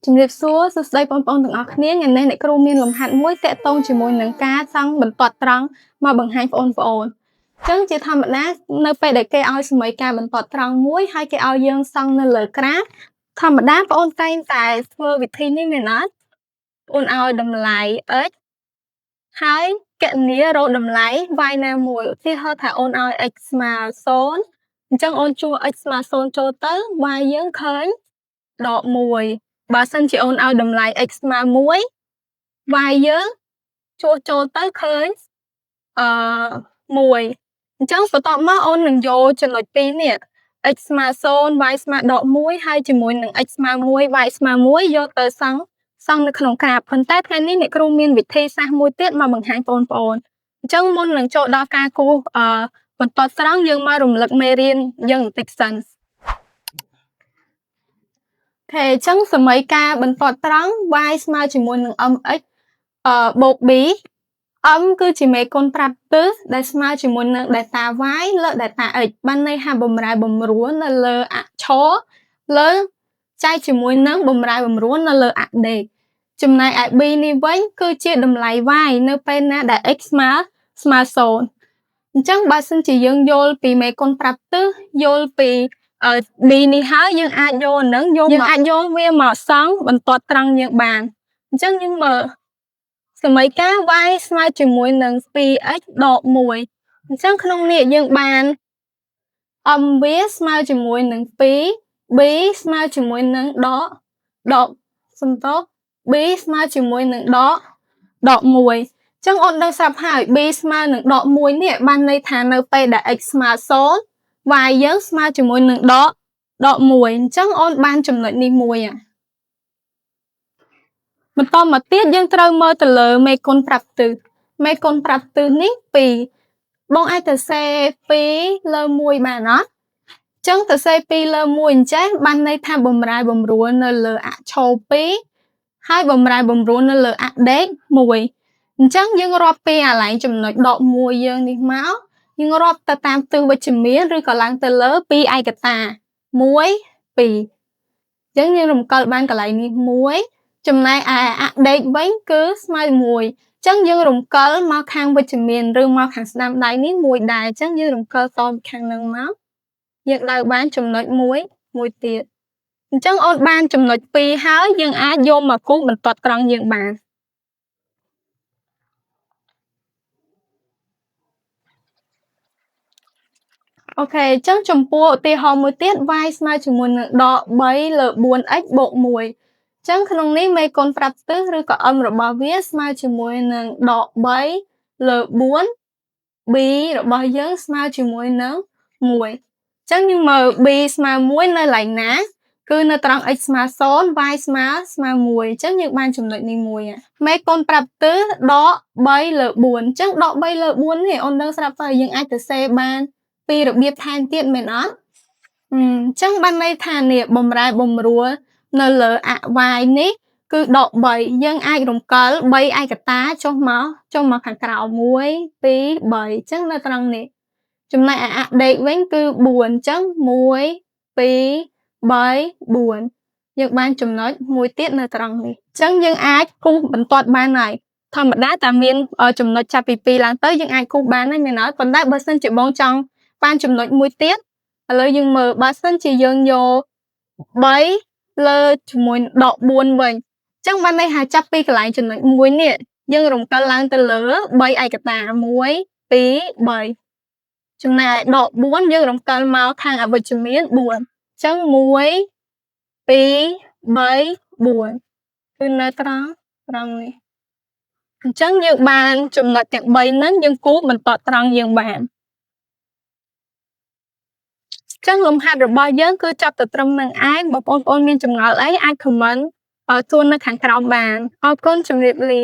ជំរាបសួរសួស្តីបងប្អូនទាំងអស់គ្នាថ្ងៃនេះអ្នកគ្រូមានលំហាត់មួយតាក់ទងជាមួយនឹងការសង់បន្ទាត់ត្រង់មកបង្ហាញបងប្អូនអញ្ចឹងជាធម្មតានៅពេលដែលគេឲ្យសម័យការបន្ទាត់ត្រង់មួយហើយគេឲ្យយើងសង់នៅលើក្រាសធម្មតាបងប្អូនតែងតែធ្វើវិធីនេះមែនអត់បងប្អូនឲ្យតម្លៃ x ហើយកណនារកតម្លៃ y ណាមួយឧទាហរណ៍ថាអូនឲ្យ x ស្មើ0អញ្ចឹងអូនជួ x ស្មើ0ចូលទៅ y យើងឃើញដក1បើសិនជាអូនឲ្យតម្លៃ x ស្មើ1 y យើងជួសចូលទៅឃើញ1អញ្ចឹងបន្ទាប់មកអូននឹងយកចំណុច2នេះ x ស្មើ0 y ស្មើដក1ហើយជាមួយនឹង x ស្មើ1 y ស្មើ1យកទៅសង់នៅក្នុងក្រាបប៉ុន្តែថ្ងៃនេះអ្នកគ្រូមានវិធីសាស្ត្រមួយទៀតមកបង្ហាញបងប្អូនអញ្ចឹងមុននឹងចូលដល់ការគូសបន្ទាត់ត្រង់យើងមករំលឹកមេរៀនយើងបន្តិចសិនអញ្ចឹងសម័យការបន្ទាត់ត្រង់ y ស្មើជាមួយនឹង mx បូក b m គឺជាមេគុណប្រាប់ទិសដែលស្មើជាមួយនឹង delta y លើ delta x បានន័យថាបម្រែបម្រួលនៅលើអក្សរលើចែកជាមួយនឹងបម្រែបម្រួលនៅលើអដេកចំណែកឯ b នេះវិញគឺជាតម្លៃ y នៅពេលណាដែល x ស្មើ0អញ្ចឹងបើសិនជាយើងយល់ពីមេគុណប្រាប់ទិសយល់ពីb នេះហើយយើងអាចយកនឹងយើងអាចយកវាមកសង់បន្ទាត់ត្រង់យើងបានអញ្ចឹងយើងមើលសម័យការ y ស្មើជាមួយនឹង 2x ដក1អញ្ចឹងក្នុងនេះយើងបាន m វាស្មើជាមួយនឹង2 b ស្មើជាមួយនឹងដកសំទោស b ស្មើជាមួយនឹងដក1អញ្ចឹងអូនដឹងស្រាប់ហើយ b ស្មើនឹងដក1នេះបានន័យថានៅពេលដែល x ស្មើ0 y យើងស្មើជាមួយនឹងដក1អញ្ចឹងអូនបានចំណុចនេះមួយបន្តមកទៀតយើងត្រូវមើលទៅលើមេគុណប្រាប់ទិសមេគុណប្រាប់ទិសនេះ2បងអាចទៅសេ2លើ1បានអត់អញ្ចឹងទៅសេ2លើ1អញ្ចឹងបានន័យថាបម្រែបម្រួលនៅលើអក្សរ2ហើយបម្រែបម្រួលនៅលើអដេក1អញ្ចឹងយើងរាប់ពីអាឡែងចំណុចដក1យើងនេះមកយើងរាប់ទៅតាមទិសវិជ្ជមានឬក៏ឡើងទៅលើ2ឯកតា1 2អញ្ចឹងយើងរំកិលបានកន្លែងនេះ1ចំណែកឯអដេកវិញគឺស្មើ1អញ្ចឹងយើងរំកិលមកខាងវិជ្ជមានឬមកខាងស្ដាំដៃនេះ1ដែរអញ្ចឹងយើងរំកិលតពីខាងនឹងមកយើងដៅបានចំណុច1ទៀតអញ្ចឹងអូនបានចំណុច2ហើយយើងអាចយកមកគូសបន្ទាត់ត្រង់យើងបានអូខេអញ្ចឹងចំពោះឧទាហរណ៍មួយទៀត y ស្មើជាមួយនឹងដក3លើ 4x បូក1អញ្ចឹងក្នុងនេះមេគុណប្រាប់ទិសឬក៏ m របស់វាស្មើជាមួយនឹងដក3លើ4 b របស់យើងស្មើជាមួយនឹង1អញ្ចឹងយើងមើល b ស្មើ1នៅកន្លែងណាគឺនៅត្រង់ x ស្មើ0 y ស្មើ1អញ្ចឹងយើងបានចំណុចនេះមួយមេគុណប្រាប់ទិសដក3លើ4អញ្ចឹងដក3លើ4នេះអូនដឹងស្រាប់ហើយយើងអាចទៅសេបានពីរបៀបថែមទៀតមែនអត់អញ្ចឹងបានន័យថានេះបម្រែបម្រួលនៅលើអ y នេះគឺដក3យើងអាចរំកិល3ឯកតាចុះមកខាងក្រោម1 2 3អញ្ចឹងនៅត្រង់នេះចំណែកអដេកវិញគឺ4អញ្ចឹង1 2 3 4យើងបានចំណុចមួយទៀតនៅត្រង់នេះអញ្ចឹងយើងអាចគូសបន្ទាត់បានហើយធម្មតាតែមានចំណុចចាប់ពី2ឡើងទៅយើងអាចគូសបានហើយមែនអត់ប៉ុន្តែបើសិនជាបងចង់បានចំណុចមួយទៀតឥឡូវយើងមើលបើសិនជាយើងយក3លើជាមួយដក4វិញអញ្ចឹងបានន័យថាចាប់ពីកន្លែងចំណុច1នេះយើងរំកិលឡើងទៅលើ3ឯកតា1 2 3ចំណែកដក4យើងរំកិលមកខាងអវិជ្ជមាន4អញ្ចឹង1 2 3 4គឺនៅត្រង់នេះអញ្ចឹងយើងបានចំណុចទាំង3ហ្នឹងយើងគូសបន្ទាត់ត្រង់យើងបានចឹងលំហាត់របស់យើងគឺចាប់ទៅត្រឹមនឹងឯងបើបងប្អូនមានចម្ងល់អីអាច comment សួរនៅខាងក្រោមបានអរគុណជម្រាបលា